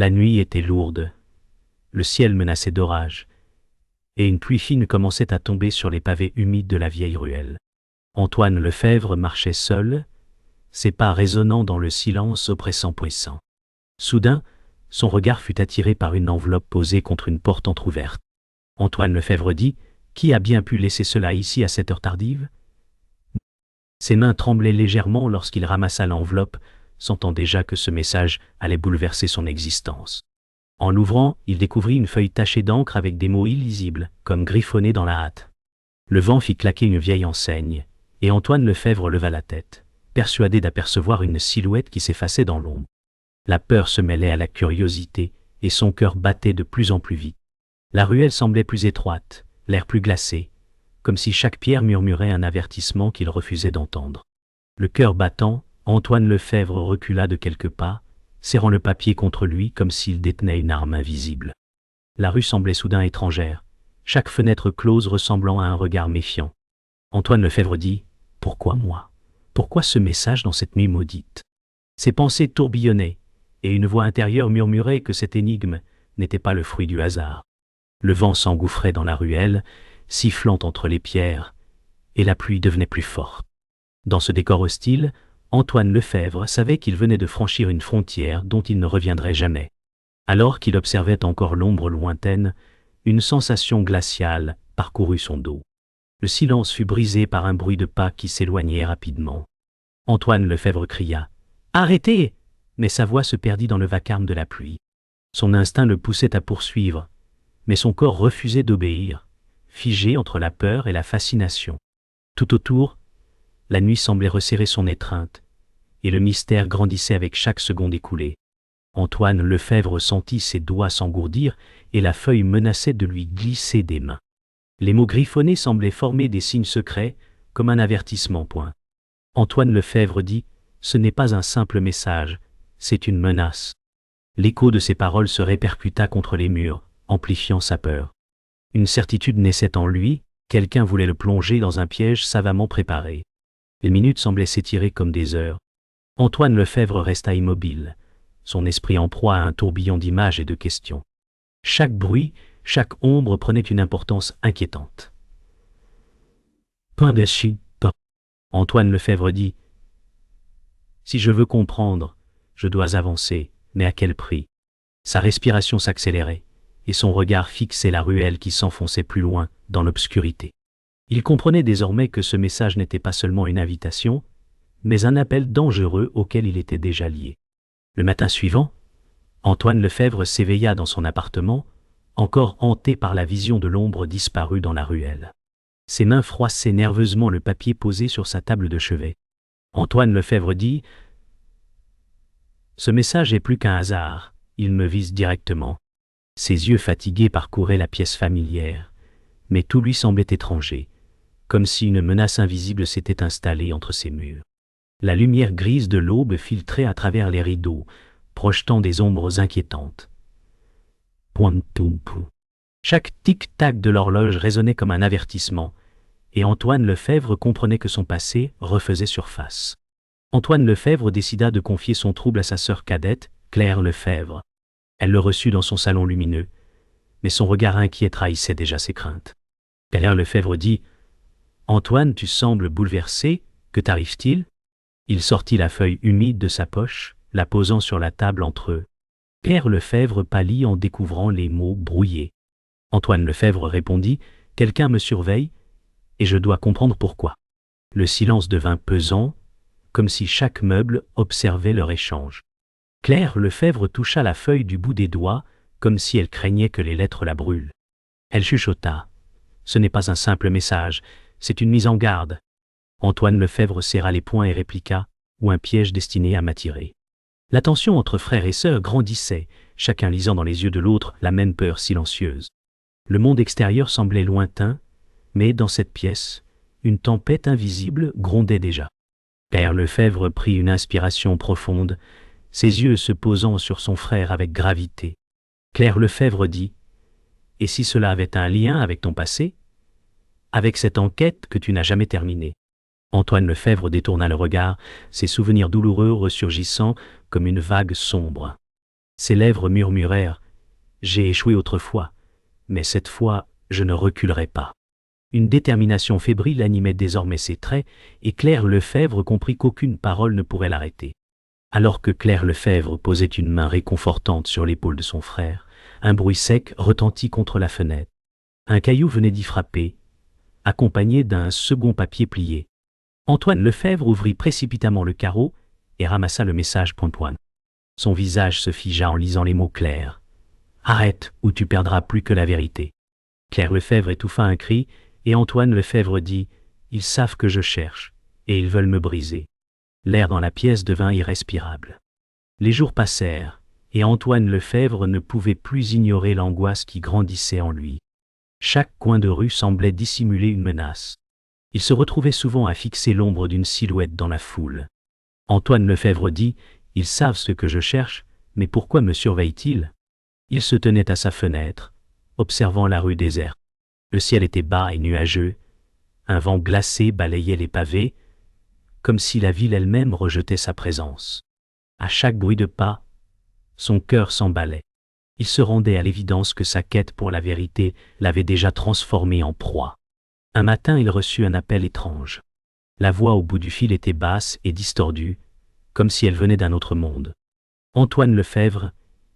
La nuit était lourde, le ciel menaçait d'orage, et une pluie fine commençait à tomber sur les pavés humides de la vieille ruelle. Antoine Lefèvre marchait seul, ses pas résonnant dans le silence oppressant. Soudain, son regard fut attiré par une enveloppe posée contre une porte entr'ouverte. Antoine Lefèvre dit « Qui a bien pu laisser cela ici à cette heure tardive ?» Ses mains tremblaient légèrement lorsqu'il ramassa l'enveloppe, sentant déjà que ce message allait bouleverser son existence. En l'ouvrant, il découvrit une feuille tachée d'encre avec des mots illisibles, comme griffonnés dans la hâte. Le vent fit claquer une vieille enseigne, et Antoine Lefèvre leva la tête, persuadé d'apercevoir une silhouette qui s'effaçait dans l'ombre. La peur se mêlait à la curiosité, et son cœur battait de plus en plus vite. La ruelle semblait plus étroite, l'air plus glacé, comme si chaque pierre murmurait un avertissement qu'il refusait d'entendre. Le cœur battant, Antoine Lefèvre recula de quelques pas, serrant le papier contre lui comme s'il détenait une arme invisible. La rue semblait soudain étrangère, chaque fenêtre close ressemblant à un regard méfiant. Antoine Lefèvre dit « Pourquoi moi? Pourquoi ce message dans cette nuit maudite ?» Ses pensées tourbillonnaient, et une voix intérieure murmurait que cette énigme n'était pas le fruit du hasard. Le vent s'engouffrait dans la ruelle, sifflant entre les pierres, et la pluie devenait plus forte. Dans ce décor hostile, Antoine Lefèvre savait qu'il venait de franchir une frontière dont il ne reviendrait jamais. Alors qu'il observait encore l'ombre lointaine, une sensation glaciale parcourut son dos. Le silence fut brisé par un bruit de pas qui s'éloignait rapidement. Antoine Lefèvre cria « Arrêtez !» mais sa voix se perdit dans le vacarme de la pluie. Son instinct le poussait à poursuivre, mais son corps refusait d'obéir, figé entre la peur et la fascination. Tout autour, la nuit semblait resserrer son étreinte, et le mystère grandissait avec chaque seconde écoulée. Antoine Lefèvre sentit ses doigts s'engourdir et la feuille menaçait de lui glisser des mains. Les mots griffonnés semblaient former des signes secrets, comme un avertissement. Antoine Lefèvre dit « Ce n'est pas un simple message, c'est une menace. » L'écho de ses paroles se répercuta contre les murs, amplifiant sa peur. Une certitude naissait en lui, quelqu'un voulait le plonger dans un piège savamment préparé. Les minutes semblaient s'étirer comme des heures. Antoine Lefèvre resta immobile, son esprit en proie à un tourbillon d'images et de questions. Chaque bruit, chaque ombre prenait une importance inquiétante. Point de chute. Antoine Lefèvre dit « Si je veux comprendre, je dois avancer, mais à quel prix ?» Sa respiration s'accélérait, et son regard fixait la ruelle qui s'enfonçait plus loin, dans l'obscurité. Il comprenait désormais que ce message n'était pas seulement une invitation, mais un appel dangereux auquel il était déjà lié. Le matin suivant, Antoine Lefèvre s'éveilla dans son appartement, encore hanté par la vision de l'ombre disparue dans la ruelle. Ses mains froissaient nerveusement le papier posé sur sa table de chevet. Antoine Lefèvre dit « Ce message est plus qu'un hasard, il me vise directement. » Ses yeux fatigués parcouraient la pièce familière, mais tout lui semblait étranger, comme si une menace invisible s'était installée entre ses murs. La lumière grise de l'aube filtrait à travers les rideaux, projetant des ombres inquiétantes. Chaque tic-tac de l'horloge résonnait comme un avertissement, et Antoine Lefèvre comprenait que son passé refaisait surface. Antoine Lefèvre décida de confier son trouble à sa sœur cadette, Claire Lefèvre. Elle le reçut dans son salon lumineux, mais son regard inquiet trahissait déjà ses craintes. Claire Lefèvre dit « Antoine, tu sembles bouleversé, que t'arrive-t-il » Il sortit la feuille humide de sa poche, la posant sur la table entre eux. Claire Lefèvre pâlit en découvrant les mots brouillés. Antoine Lefèvre répondit « Quelqu'un me surveille, et je dois comprendre pourquoi. » Le silence devint pesant, comme si chaque meuble observait leur échange. Claire Lefèvre toucha la feuille du bout des doigts, comme si elle craignait que les lettres la brûlent. Elle chuchota « Ce n'est pas un simple message, c'est une mise en garde. » Antoine Lefèvre serra les poings et répliqua « Ou un piège destiné à m'attirer. » La tension entre frères et sœurs grandissait, chacun lisant dans les yeux de l'autre la même peur silencieuse. Le monde extérieur semblait lointain, mais dans cette pièce, une tempête invisible grondait déjà. Claire Lefèvre prit une inspiration profonde, ses yeux se posant sur son frère avec gravité. Claire Lefèvre dit « Et si cela avait un lien avec ton passé? Avec cette enquête que tu n'as jamais terminée ?» Antoine Lefèvre détourna le regard, ses souvenirs douloureux ressurgissant comme une vague sombre. Ses lèvres murmurèrent « J'ai échoué autrefois, mais cette fois, je ne reculerai pas. » Une détermination fébrile animait désormais ses traits, et Claire Lefebvre comprit qu'aucune parole ne pourrait l'arrêter. Alors que Claire Lefebvre posait une main réconfortante sur l'épaule de son frère, un bruit sec retentit contre la fenêtre. Un caillou venait d'y frapper, accompagné d'un second papier plié. Antoine Lefebvre ouvrit précipitamment le carreau et ramassa le message point. Son visage se figea en lisant les mots clairs. « Arrête, ou tu perdras plus que la vérité. » Claire Lefebvre étouffa un cri, et Antoine Lefebvre dit « Ils savent que je cherche, et ils veulent me briser. » L'air dans la pièce devint irrespirable. Les jours passèrent, et Antoine Lefebvre ne pouvait plus ignorer l'angoisse qui grandissait en lui. Chaque coin de rue semblait dissimuler une menace. Il se retrouvait souvent à fixer l'ombre d'une silhouette dans la foule. Antoine Lefebvre dit « Ils savent ce que je cherche, mais pourquoi me surveillent-ils » Il se tenait à sa fenêtre, observant la rue déserte. Le ciel était bas et nuageux, un vent glacé balayait les pavés, comme si la ville elle-même rejetait sa présence. À chaque bruit de pas, son cœur s'emballait. Il se rendait à l'évidence que sa quête pour la vérité l'avait déjà transformé en proie. Un matin, il reçut un appel étrange. La voix au bout du fil était basse et distordue, comme si elle venait d'un autre monde. « Antoine Lefebvre,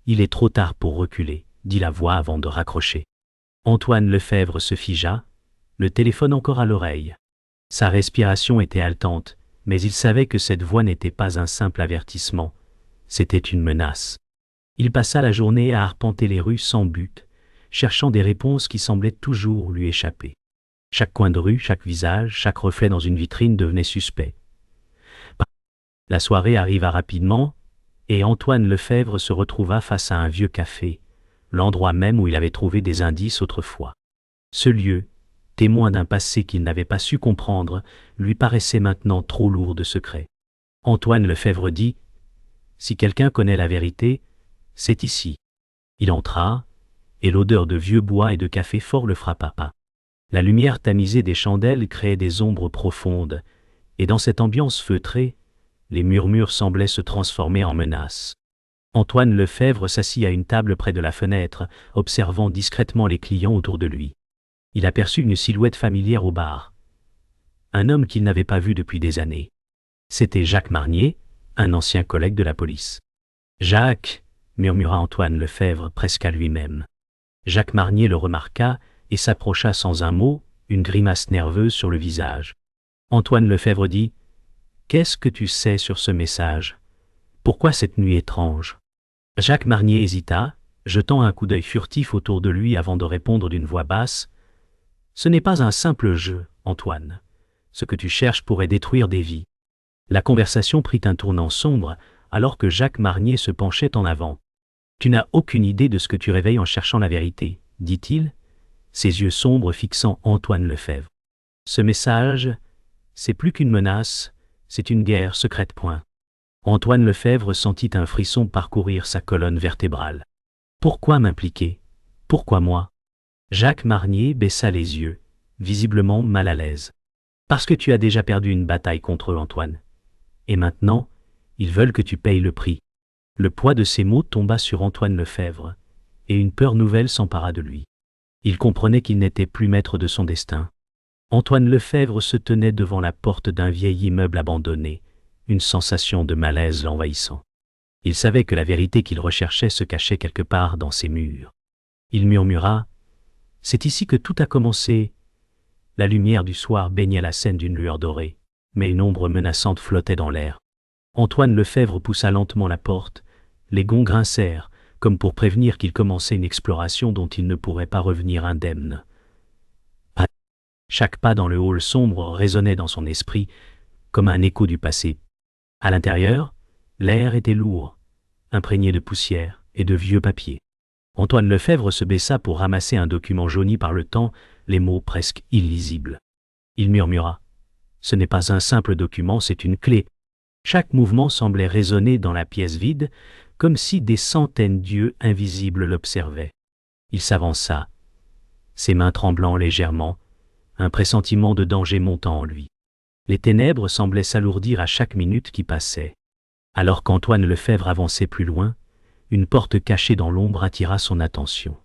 il est trop tard pour reculer, » dit la voix avant de raccrocher. Antoine Lefebvre se figea, le téléphone encore à l'oreille. Sa respiration était haletante, mais il savait que cette voix n'était pas un simple avertissement, c'était une menace. Il passa la journée à arpenter les rues sans but, cherchant des réponses qui semblaient toujours lui échapper. Chaque coin de rue, chaque visage, chaque reflet dans une vitrine devenait suspect. La soirée arriva rapidement, et Antoine Lefebvre se retrouva face à un vieux café, l'endroit même où il avait trouvé des indices autrefois. Ce lieu, témoin d'un passé qu'il n'avait pas su comprendre, lui paraissait maintenant trop lourd de secrets. Antoine Lefebvre dit « Si quelqu'un connaît la vérité, c'est ici. » Il entra, et l'odeur de vieux bois et de café fort le frappa. La lumière tamisée des chandelles créait des ombres profondes, et dans cette ambiance feutrée, les murmures semblaient se transformer en menaces. Antoine Lefebvre s'assit à une table près de la fenêtre, observant discrètement les clients autour de lui. Il aperçut une silhouette familière au bar. Un homme qu'il n'avait pas vu depuis des années. C'était Jacques Marnier, un ancien collègue de la police. « Jacques !» murmura Antoine Lefebvre presque à lui-même. Jacques Marnier le remarqua et s'approcha sans un mot, une grimace nerveuse sur le visage. Antoine Lefebvre dit « Qu'est-ce que tu sais sur ce message? Pourquoi cette nuit étrange ?» Jacques Marnier hésita, jetant un coup d'œil furtif autour de lui avant de répondre d'une voix basse « Ce n'est pas un simple jeu, Antoine. Ce que tu cherches pourrait détruire des vies. » La conversation prit un tournant sombre alors que Jacques Marnier se penchait en avant. « Tu n'as aucune idée de ce que tu réveilles en cherchant la vérité, » dit-il, ses yeux sombres fixant Antoine Lefebvre. « Ce message, c'est plus qu'une menace, c'est une guerre secrète. » Antoine Lefebvre sentit un frisson parcourir sa colonne vertébrale. « Pourquoi m'impliquer? Pourquoi moi ?» Jacques Marnier baissa les yeux, visiblement mal à l'aise. « Parce que tu as déjà perdu une bataille contre eux, Antoine. Et maintenant, ils veulent que tu payes le prix. » Le poids de ces mots tomba sur Antoine Lefebvre, et une peur nouvelle s'empara de lui. Il comprenait qu'il n'était plus maître de son destin. Antoine Lefebvre se tenait devant la porte d'un vieil immeuble abandonné, une sensation de malaise l'envahissant. Il savait que la vérité qu'il recherchait se cachait quelque part dans ces murs. Il murmura « C'est ici que tout a commencé. » La lumière du soir baignait la scène d'une lueur dorée, mais une ombre menaçante flottait dans l'air. Antoine Lefebvre poussa lentement la porte, les gonds grincèrent, comme pour prévenir qu'il commençait une exploration dont il ne pourrait pas revenir indemne. Chaque pas dans le hall sombre résonnait dans son esprit, comme un écho du passé. À l'intérieur, l'air était lourd, imprégné de poussière et de vieux papiers. Antoine Lefebvre se baissa pour ramasser un document jauni par le temps, les mots presque illisibles. Il murmura « Ce n'est pas un simple document, c'est une clé. » Chaque mouvement semblait résonner dans la pièce vide, comme si des centaines d'yeux invisibles l'observaient. Il s'avança, ses mains tremblant légèrement, un pressentiment de danger montant en lui. Les ténèbres semblaient s'alourdir à chaque minute qui passait. Alors qu'Antoine Lefebvre avançait plus loin, une porte cachée dans l'ombre attira son attention.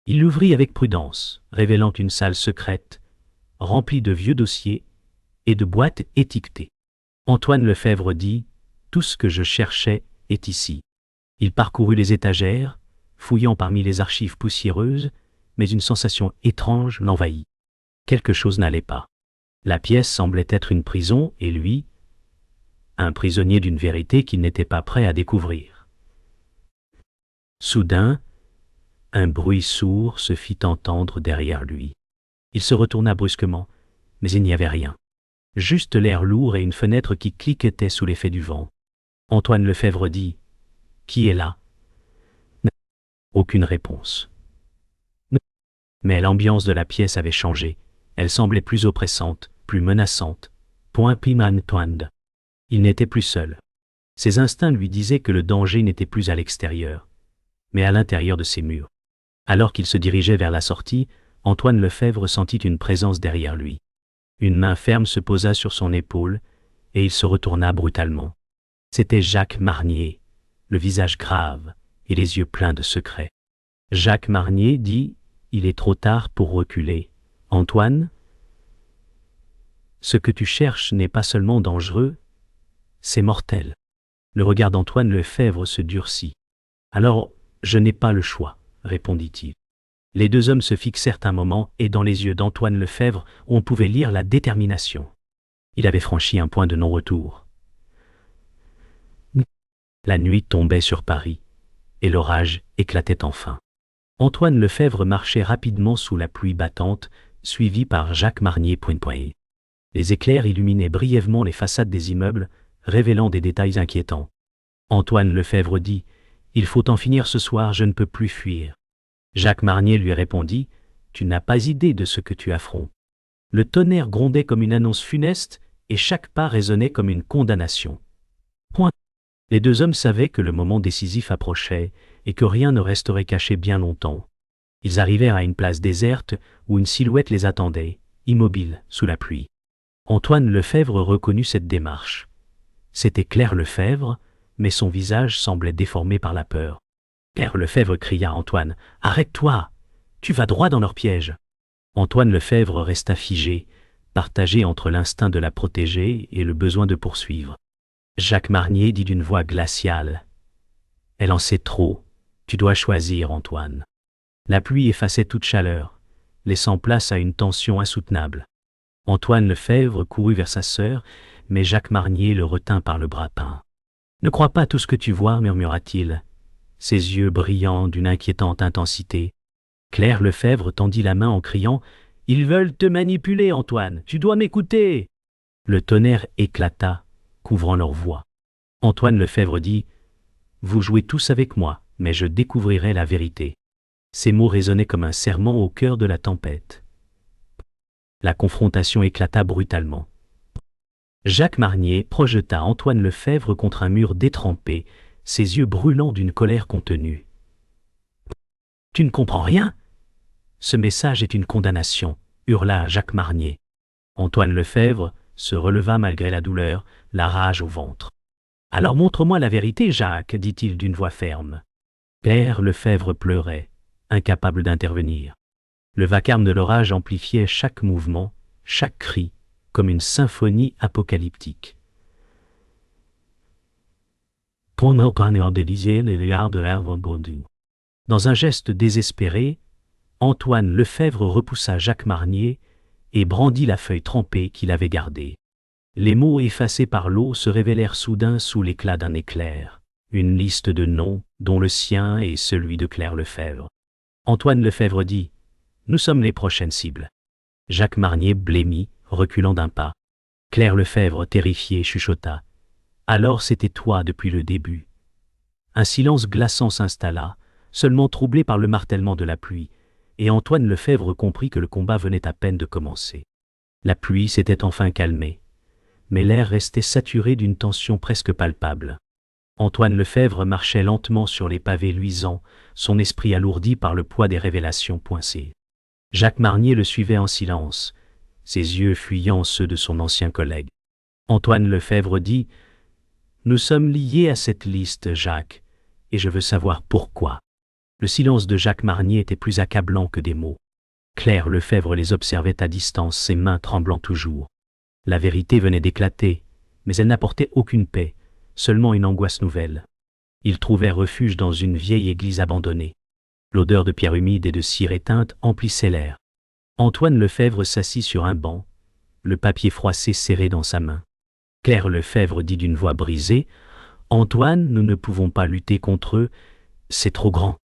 Il l'ouvrit avec prudence, révélant une salle secrète, remplie de vieux dossiers et de boîtes étiquetées. Antoine Lefèvre dit « Tout ce que je cherchais est ici ». Il parcourut les étagères, fouillant parmi les archives poussiéreuses, mais une sensation étrange l'envahit. Quelque chose n'allait pas. La pièce semblait être une prison et lui, un prisonnier d'une vérité qu'il n'était pas prêt à découvrir. Soudain, un bruit sourd se fit entendre derrière lui. Il se retourna brusquement, mais il n'y avait rien. Juste l'air lourd et une fenêtre qui cliquetait sous l'effet du vent. Antoine Lefèvre dit « Qui est là ?» Aucune réponse. Mais l'ambiance de la pièce avait changé. Elle semblait plus oppressante, plus menaçante. Point Antoine. Il n'était plus seul. Ses instincts lui disaient que le danger n'était plus à l'extérieur, mais à l'intérieur de ses murs. Alors qu'il se dirigeait vers la sortie, Antoine Lefèvre sentit une présence derrière lui. Une main ferme se posa sur son épaule, et il se retourna brutalement. C'était Jacques Marnier, le visage grave et les yeux pleins de secrets. Jacques Marnier dit « Il est trop tard pour reculer. Antoine, ce que tu cherches n'est pas seulement dangereux, c'est mortel. » Le regard d'Antoine Lefèvre se durcit. « Alors, je n'ai pas le choix, » répondit-il. Les deux hommes se fixèrent un moment et dans les yeux d'Antoine Lefèvre, on pouvait lire la détermination. Il avait franchi un point de non-retour. La nuit tombait sur Paris et l'orage éclatait enfin. Antoine Lefèvre marchait rapidement sous la pluie battante, suivi par Jacques Marnier. Les éclairs illuminaient brièvement les façades des immeubles, révélant des détails inquiétants. Antoine Lefèvre dit « Il faut en finir ce soir, je ne peux plus fuir. » Jacques Marnier lui répondit « Tu n'as pas idée de ce que tu affrontes. » Le tonnerre grondait comme une annonce funeste et chaque pas résonnait comme une condamnation. Les deux hommes savaient que le moment décisif approchait et que rien ne resterait caché bien longtemps. Ils arrivèrent à une place déserte où une silhouette les attendait, immobile, sous la pluie. Antoine Lefèvre reconnut cette démarche. C'était Claire Lefèvre, mais son visage semblait déformé par la peur. Claire Lefèvre cria à Antoine « Arrête-toi, tu vas droit dans leur piège !» Antoine Lefèvre resta figé, partagé entre l'instinct de la protéger et le besoin de poursuivre. Jacques Marnier dit d'une voix glaciale « Elle en sait trop, tu dois choisir, Antoine. » La pluie effaçait toute chaleur, laissant place à une tension insoutenable. Antoine Lefèvre courut vers sa sœur, mais Jacques Marnier le retint par le bras peint. « Ne crois pas tout ce que tu vois, murmura-t-il, ses yeux brillants d'une inquiétante intensité. Claire Lefèvre tendit la main en criant « Ils veulent te manipuler, Antoine, tu dois m'écouter !» Le tonnerre éclata, couvrant leur voix. Antoine Lefèvre dit « Vous jouez tous avec moi, mais je découvrirai la vérité. » Ces mots résonnaient comme un serment au cœur de la tempête. La confrontation éclata brutalement. Jacques Marnier projeta Antoine Lefèvre contre un mur détrempé, ses yeux brûlants d'une colère contenue. « Tu ne comprends rien ? Ce message est une condamnation, » hurla Jacques Marnier. Antoine Lefèvre se releva malgré la douleur, la rage au ventre. « Alors montre-moi la vérité, Jacques, » dit-il d'une voix ferme. Claire Lefèvre pleurait, incapable d'intervenir. Le vacarme de l'orage amplifiait chaque mouvement, chaque cri, comme une symphonie apocalyptique. Dans un geste désespéré, Antoine Lefèvre repoussa Jacques Marnier et brandit la feuille trempée qu'il avait gardée. Les mots effacés par l'eau se révélèrent soudain sous l'éclat d'un éclair. Une liste de noms, dont le sien et celui de Claire Lefèvre. Antoine Lefèvre dit « Nous sommes les prochaines cibles. » Jacques Marnier blêmit, reculant d'un pas. Claire Lefèvre, terrifiée, chuchota « Alors c'était toi depuis le début. » Un silence glaçant s'installa, seulement troublé par le martèlement de la pluie, et Antoine Lefèvre comprit que le combat venait à peine de commencer. La pluie s'était enfin calmée, mais l'air restait saturé d'une tension presque palpable. Antoine Lefèvre marchait lentement sur les pavés luisants, son esprit alourdi par le poids des révélations poincées. Jacques Marnier le suivait en silence, ses yeux fuyant ceux de son ancien collègue. Antoine Lefèvre dit « Nous sommes liés à cette liste, Jacques, et je veux savoir pourquoi. Le silence de Jacques Marnier était plus accablant que des mots. Claire Lefebvre les observait à distance, ses mains tremblant toujours. La vérité venait d'éclater, mais elle n'apportait aucune paix, seulement une angoisse nouvelle. Ils trouvaient refuge dans une vieille église abandonnée. L'odeur de pierre humide et de cire éteinte emplissait l'air. Antoine Lefebvre s'assit sur un banc, le papier froissé serré dans sa main. Claire Lefebvre dit d'une voix brisée, « Antoine, nous ne pouvons pas lutter contre eux, c'est trop grand. »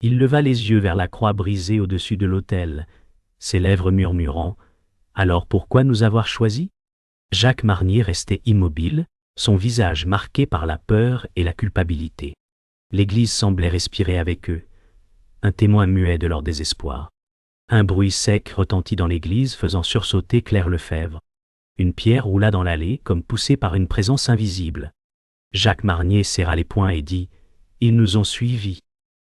Il leva les yeux vers la croix brisée au-dessus de l'autel, ses lèvres murmurant, « Alors pourquoi nous avoir choisis ?» Jacques Marnier restait immobile, son visage marqué par la peur et la culpabilité. L'église semblait respirer avec eux, un témoin muet de leur désespoir. Un bruit sec retentit dans l'église, faisant sursauter Claire Lefebvre. Une pierre roula dans l'allée, comme poussée par une présence invisible. Jacques Marnier serra les poings et dit « Ils nous ont suivis. »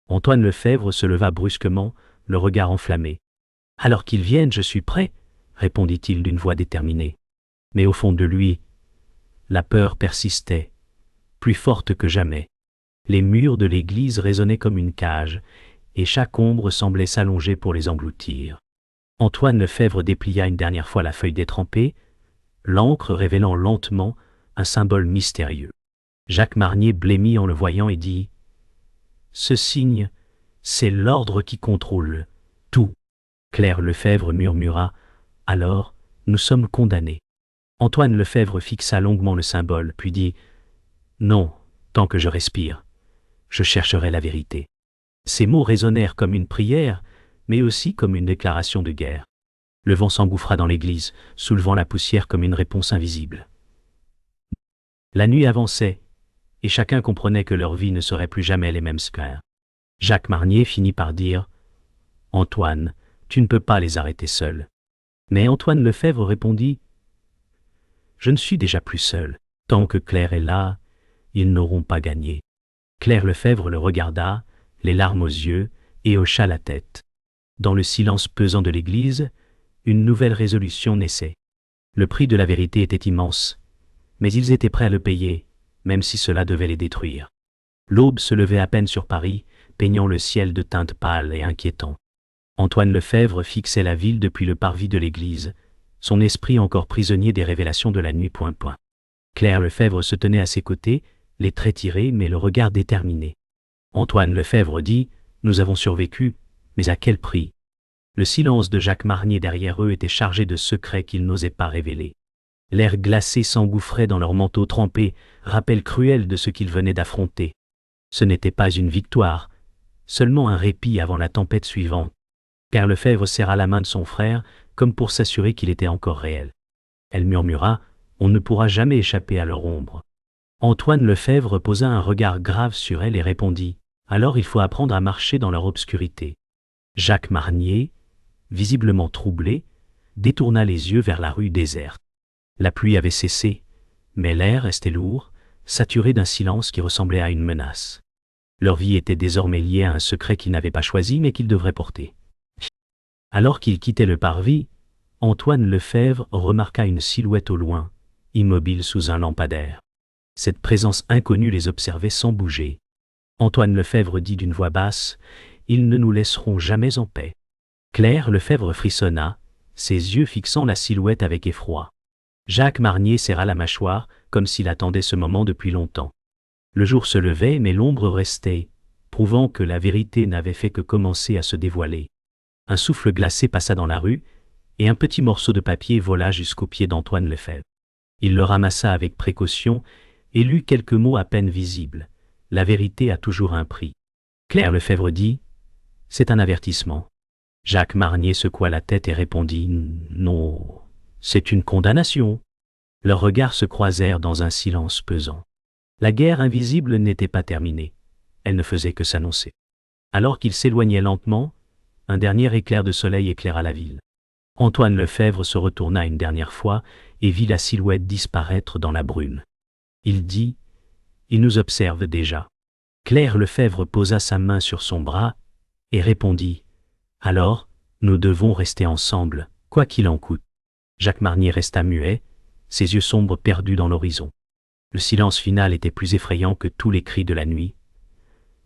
Antoine Lefebvre se leva brusquement, le regard enflammé. « Alors qu'ils viennent, je suis prêt, » répondit-il d'une voix déterminée. Mais au fond de lui, la peur persistait, plus forte que jamais. Les murs de l'église résonnaient comme une cage, et chaque ombre semblait s'allonger pour les engloutir. Antoine Lefebvre déplia une dernière fois la feuille détrempée, l'encre révélant lentement un symbole mystérieux. Jacques Marnier blêmit en le voyant et dit « Ce signe, c'est l'ordre qui contrôle tout. » Claire Lefebvre murmura « Alors, nous sommes condamnés. » Antoine Lefebvre fixa longuement le symbole, puis dit « Non, tant que je respire, je chercherai la vérité. » Ces mots résonnèrent comme une prière, mais aussi comme une déclaration de guerre. Le vent s'engouffra dans l'église, soulevant la poussière comme une réponse invisible. La nuit avançait, et chacun comprenait que leur vie ne serait plus jamais les mêmes squares. Jacques Marnier finit par dire « Antoine, tu ne peux pas les arrêter seul. » Mais Antoine Lefebvre répondit « Je ne suis déjà plus seul. Tant que Claire est là, ils n'auront pas gagné. » Claire Lefebvre le regarda, les larmes aux yeux, et hocha la tête. Dans le silence pesant de l'église, une nouvelle résolution naissait. Le prix de la vérité était immense, mais ils étaient prêts à le payer, même si cela devait les détruire. L'aube se levait à peine sur Paris, peignant le ciel de teintes pâles et inquiétant. Antoine Lefebvre fixait la ville depuis le parvis de l'église, son esprit encore prisonnier des révélations de la nuit. Claire Lefebvre se tenait à ses côtés, les traits tirés mais le regard déterminé. Antoine Lefebvre dit « Nous avons survécu, mais à quel prix ?» Le silence de Jacques Marnier derrière eux était chargé de secrets qu'ils n'osaient pas révéler. L'air glacé s'engouffrait dans leurs manteaux trempés, rappel cruel de ce qu'ils venaient d'affronter. Ce n'était pas une victoire, seulement un répit avant la tempête suivante. Claire Lefebvre serra la main de son frère, comme pour s'assurer qu'il était encore réel. Elle murmura « On ne pourra jamais échapper à leur ombre. » Antoine Lefebvre posa un regard grave sur elle et répondit « Alors il faut apprendre à marcher dans leur obscurité. » Jacques Marnier, visiblement troublé, détourna les yeux vers la rue déserte. La pluie avait cessé, mais l'air restait lourd, saturé d'un silence qui ressemblait à une menace. Leur vie était désormais liée à un secret qu'ils n'avaient pas choisi mais qu'ils devraient porter. Alors qu'ils quittaient le parvis, Antoine Lefebvre remarqua une silhouette au loin, immobile sous un lampadaire. Cette présence inconnue les observait sans bouger. Antoine Lefebvre dit d'une voix basse « Ils ne nous laisseront jamais en paix. » Claire Lefebvre frissonna, ses yeux fixant la silhouette avec effroi. Jacques Marnier serra la mâchoire, comme s'il attendait ce moment depuis longtemps. Le jour se levait, mais l'ombre restait, prouvant que la vérité n'avait fait que commencer à se dévoiler. Un souffle glacé passa dans la rue, et un petit morceau de papier vola jusqu'aux pieds d'Antoine Lefebvre. Il le ramassa avec précaution et lut quelques mots à peine visibles. La vérité a toujours un prix. Claire Lefebvre dit « C'est un avertissement. » Jacques Marnier secoua la tête et répondit « Non, c'est une condamnation. » Leurs regards se croisèrent dans un silence pesant. La guerre invisible n'était pas terminée. Elle ne faisait que s'annoncer. Alors qu'ils s'éloignaient lentement, un dernier éclair de soleil éclaira la ville. Antoine Lefebvre se retourna une dernière fois et vit la silhouette disparaître dans la brume. Il dit « Il nous observe déjà. » Claire Lefebvre posa sa main sur son bras et répondit « Alors, nous devons rester ensemble, quoi qu'il en coûte. » Jacques Marnier resta muet, ses yeux sombres perdus dans l'horizon. Le silence final était plus effrayant que tous les cris de la nuit,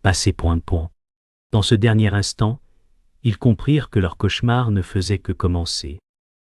passés point de point. Dans ce dernier instant, ils comprirent que leur cauchemar ne faisait que commencer.